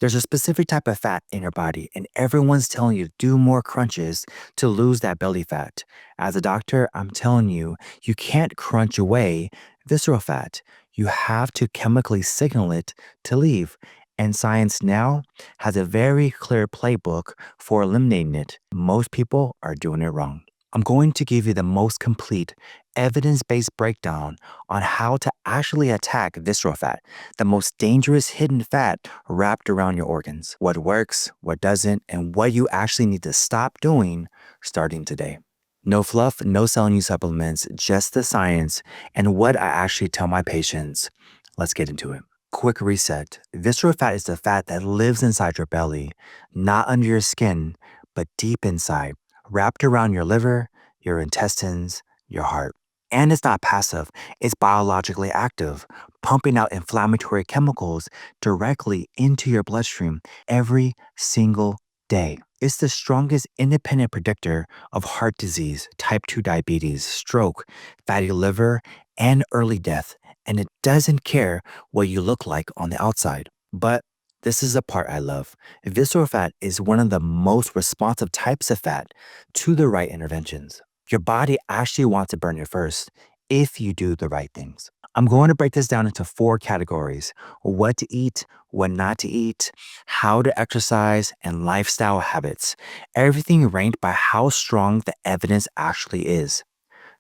There's a specific type of fat in your body, and everyone's telling you to do more crunches to lose that belly fat. As a doctor, I'm telling you, you can't crunch away visceral fat. You have to chemically signal it to leave. And science now has a very clear playbook for eliminating it. Most people are doing it wrong. I'm going to give you the most complete evidence-based breakdown on how to actually attack visceral fat, the most dangerous hidden fat wrapped around your organs, what works, what doesn't, and what you actually need to stop doing starting today. No fluff, no selling you supplements, just the science and what I actually tell my patients. Let's get into it. Quick reset. Visceral fat is the fat that lives inside your belly, not under your skin, but deep inside, wrapped around your liver, your intestines, your heart. And it's not passive, it's biologically active, pumping out inflammatory chemicals directly into your bloodstream every single day. It's the strongest independent predictor of heart disease, type 2 diabetes, stroke, fatty liver, and early death. And it doesn't care what you look like on the outside. But this is the part I love. Visceral fat is one of the most responsive types of fat to the right interventions. Your body actually wants to burn it first if you do the right things. I'm going to break this down into 4 categories: what to eat, what not to eat, how to exercise, and lifestyle habits. Everything ranked by how strong the evidence actually is.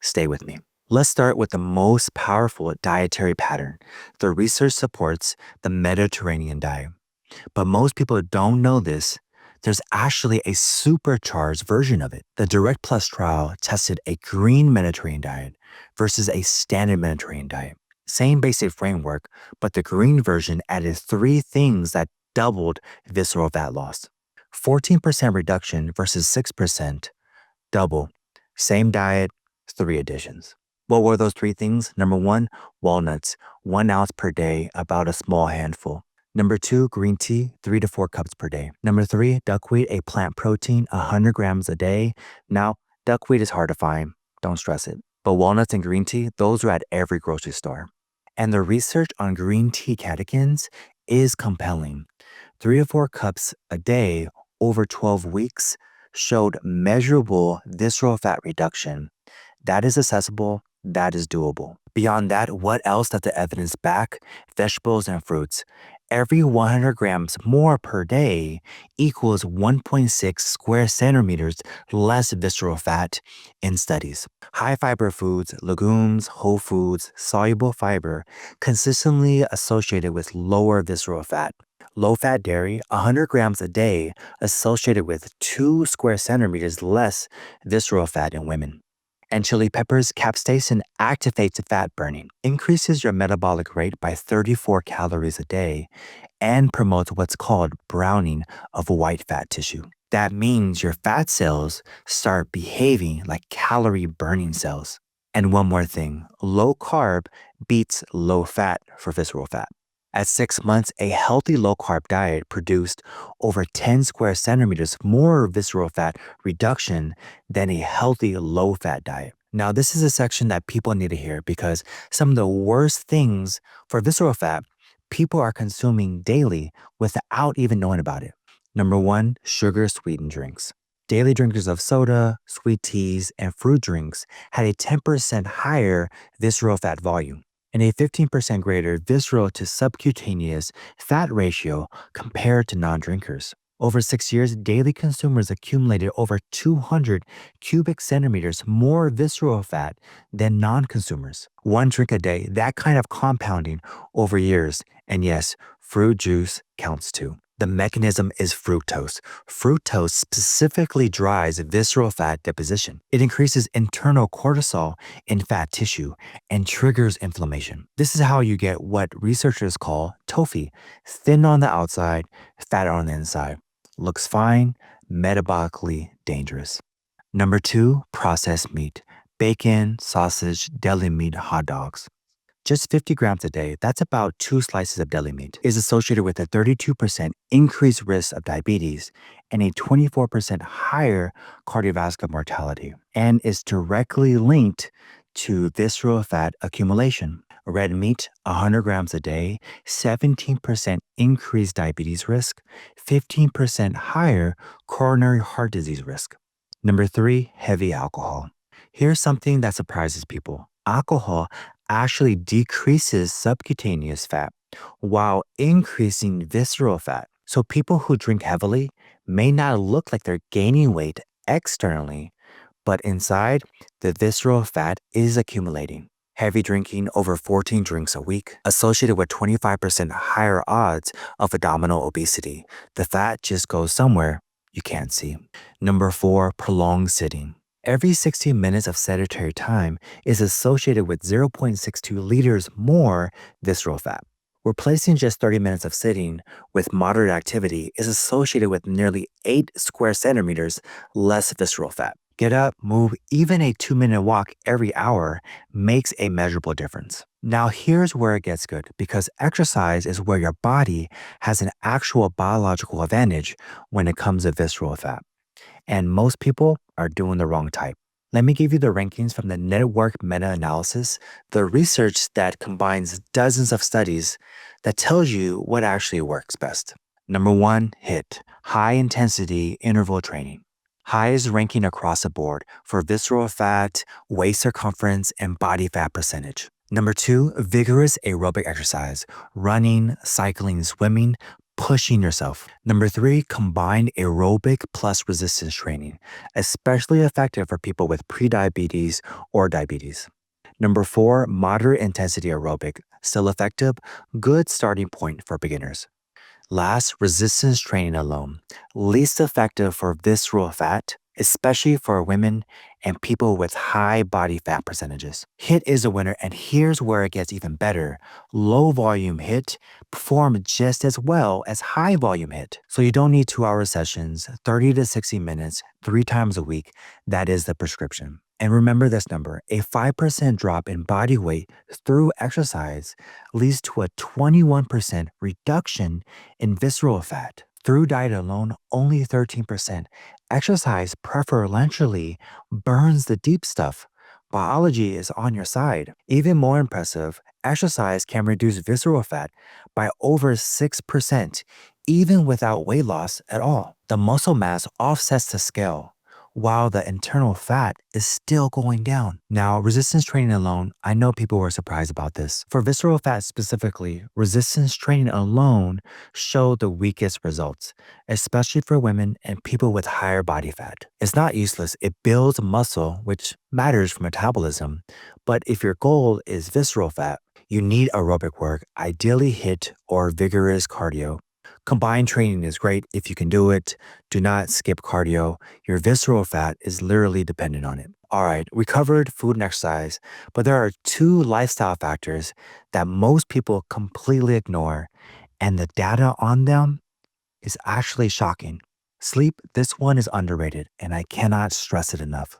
Stay with me. Let's start with the most powerful dietary pattern. The research supports the Mediterranean diet. But most people don't know this. There's actually a supercharged version of it. The Direct Plus trial tested a green Mediterranean diet versus a standard Mediterranean diet. Same basic framework, but the green version added 3 things that doubled visceral fat loss. 14% reduction versus 6%, double. Same diet, 3 additions. What were those 3 things? Number 1, walnuts, 1 ounce per day, about a small handful. Number 2, green tea, 3 to 4 cups per day. Number 3, duckweed, a plant protein, 100 grams a day. Now, duckweed is hard to find. Don't stress it. But walnuts and green tea, those are at every grocery store. And the research on green tea catechins is compelling. 3 to 4 cups a day over 12 weeks showed measurable visceral fat reduction. That is accessible. That is doable. Beyond that, what else does the evidence back? Vegetables and fruits. Every 100 grams more per day equals 1.6 square centimeters less visceral fat in studies. High fiber foods, legumes, whole foods, soluble fiber, consistently associated with lower visceral fat. Low-fat dairy, 100 grams a day, associated with 2 square centimeters less visceral fat in women. And chili peppers, capsaicin activates fat burning, increases your metabolic rate by 34 calories a day, and promotes what's called browning of white fat tissue. That means your fat cells start behaving like calorie burning cells. And one more thing, low carb beats low fat for visceral fat. At 6 months, a healthy low-carb diet produced over 10 square centimeters more visceral fat reduction than a healthy low-fat diet. Now, this is a section that people need to hear because some of the worst things for visceral fat people are consuming daily without even knowing about it. Number 1, sugar-sweetened drinks. Daily drinkers of soda, sweet teas, and fruit drinks had a 10% higher visceral fat volume and a 15% greater visceral to subcutaneous fat ratio compared to non-drinkers. Over 6 years, daily consumers accumulated over 200 cubic centimeters more visceral fat than non-consumers. 1 drink a day, that kind of compounding over years. And yes, fruit juice counts too. The mechanism is fructose. Fructose specifically drives visceral fat deposition. It increases internal cortisol in fat tissue and triggers inflammation. This is how you get what researchers call TOFI, thin on the outside, fat on the inside. Looks fine, metabolically dangerous. Number 2, processed meat. Bacon, sausage, deli meat, hot dogs. Just 50 grams a day, that's about 2 slices of deli meat, is associated with a 32% increased risk of diabetes and a 24% higher cardiovascular mortality, and is directly linked to visceral fat accumulation. Red meat, 100 grams a day, 17% increased diabetes risk, 15% higher coronary heart disease risk. Number 3, heavy alcohol. Here's something that surprises people. Alcohol actually decreases subcutaneous fat while increasing visceral fat. So people who drink heavily may not look like they're gaining weight externally, but inside, the visceral fat is accumulating. Heavy drinking, over 14 drinks a week, associated with 25% higher odds of abdominal obesity. The fat just goes somewhere you can't see. Number 4, prolonged sitting. Every 60 minutes of sedentary time is associated with 0.62 liters more visceral fat. Replacing just 30 minutes of sitting with moderate activity is associated with nearly 8 square centimeters less visceral fat. Get up, move, even a 2-minute walk every hour makes a measurable difference. Now, here's where it gets good because exercise is where your body has an actual biological advantage when it comes to visceral fat. And most people are doing the wrong type. Let me give you the rankings from the network meta-analysis, the research that combines dozens of studies that tells you what actually works best. Number 1, HIIT, high intensity interval training. Highest ranking across the board for visceral fat, waist circumference, and body fat percentage. Number 2, vigorous aerobic exercise, running, cycling, swimming, pushing yourself. Number 3, combined aerobic plus resistance training, especially effective for people with prediabetes or diabetes. Number 4, moderate intensity aerobic, still effective, good starting point for beginners. Last, resistance training alone, least effective for visceral fat, especially for women and people with high body fat percentages. HIIT is a winner, and here's where it gets even better. Low volume HIIT perform just as well as high volume HIIT. So you don't need 2-hour sessions, 30 to 60 minutes, 3 times a week. That is the prescription. And remember this number, a 5% drop in body weight through exercise leads to a 21% reduction in visceral fat. Through diet alone, only 13%. Exercise preferentially burns the deep stuff. Biology is on your side. Even more impressive, exercise can reduce visceral fat by over 6%, even without weight loss at all. The muscle mass offsets the scale, while the internal fat is still going down. Now, resistance training alone, I know people were surprised about this. For visceral fat specifically, resistance training alone showed the weakest results, especially for women and people with higher body fat. It's not useless. It builds muscle, which matters for metabolism. But if your goal is visceral fat, you need aerobic work, ideally HIIT or vigorous cardio. Combined training is great if you can do it. Do not skip cardio. Your visceral fat is literally dependent on it. All right, we covered food and exercise, but there are 2 lifestyle factors that most people completely ignore, and the data on them is actually shocking. Sleep, this one is underrated, and I cannot stress it enough.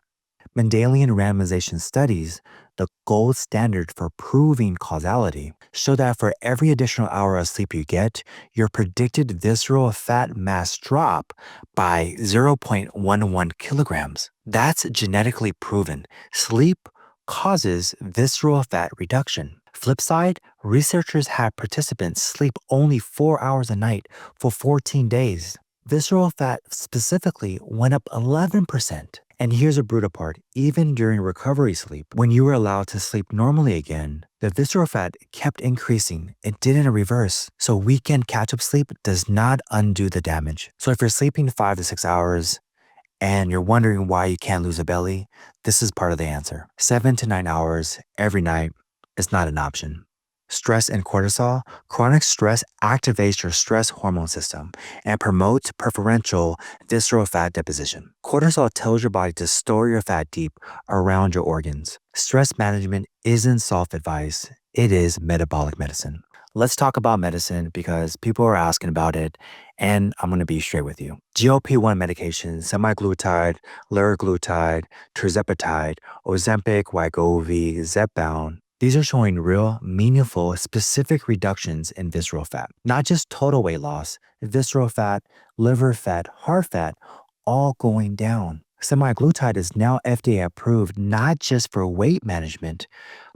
Mendelian randomization studies, the gold standard for proving causality, show that for every additional hour of sleep you get, your predicted visceral fat mass drop by 0.11 kilograms. That's genetically proven. Sleep causes visceral fat reduction. Flip side, researchers had participants sleep only 4 hours a night for 14 days. Visceral fat specifically went up 11%. And here's a brutal part. Even during recovery sleep, when you were allowed to sleep normally again, the visceral fat kept increasing. It didn't reverse. So weekend catch-up sleep does not undo the damage. So if you're sleeping 5 to 6 hours and you're wondering why you can't lose a belly, this is part of the answer. 7 to 9 hours every night is not an option. Stress and cortisol, chronic stress activates your stress hormone system and promotes preferential visceral fat deposition. Cortisol tells your body to store your fat deep around your organs. Stress management isn't self-advice, it is metabolic medicine. Let's talk about medicine because people are asking about it, and I'm going to be straight with you. GLP-1 medications, semaglutide, liraglutide, tirzepatide, Ozempic, Wegovy, Zepbound, these are showing real, meaningful, specific reductions in visceral fat. Not just total weight loss, visceral fat, liver fat, heart fat, all going down. Semaglutide is now FDA approved not just for weight management,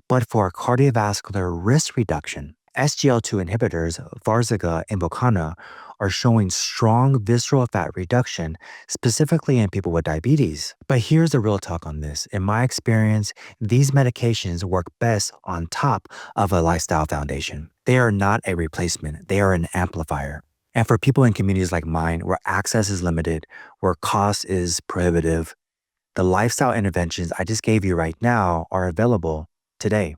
but for cardiovascular risk reduction. SGL2 inhibitors, Varziga and Bocana, are showing strong visceral fat reduction, specifically in people with diabetes. But here's the real talk on this. In my experience, these medications work best on top of a lifestyle foundation. They are not a replacement, they are an amplifier. And for people in communities like mine, where access is limited, where cost is prohibitive, the lifestyle interventions I just gave you right now are available today,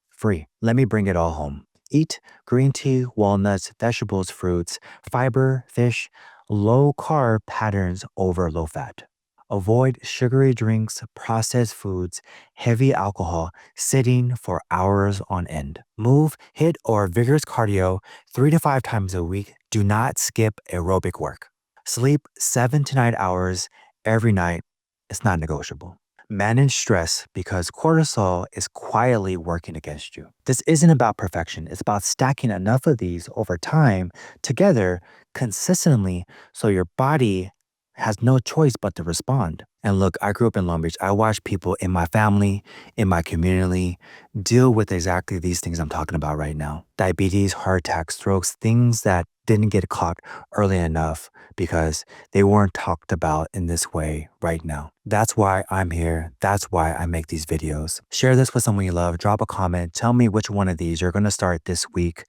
free. Let me bring it all home. Eat green tea, walnuts, vegetables, fruits, fiber, fish, low carb patterns over low fat. Avoid sugary drinks, processed foods, heavy alcohol, sitting for hours on end. Move, hit, or vigorous cardio 3 to 5 times a week. Do not skip aerobic work. Sleep 7 to 9 hours every night. It's not negotiable. Manage stress because cortisol is quietly working against you. This isn't about perfection. It's about stacking enough of these over time together consistently so your body has no choice but to respond. And look, I grew up in Long Beach. I watched people in my family, in my community, deal with exactly these things I'm talking about right now. Diabetes, heart attacks, strokes, things that didn't get caught early enough because they weren't talked about in this way right now. That's why I'm here. That's why I make these videos. Share this with someone you love. Drop a comment. Tell me which one of these you're going to start this week.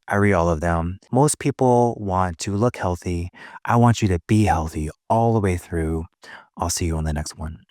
I read all of them. Most people want to look healthy. I want you to be healthy all the way through. I'll see you on the next one.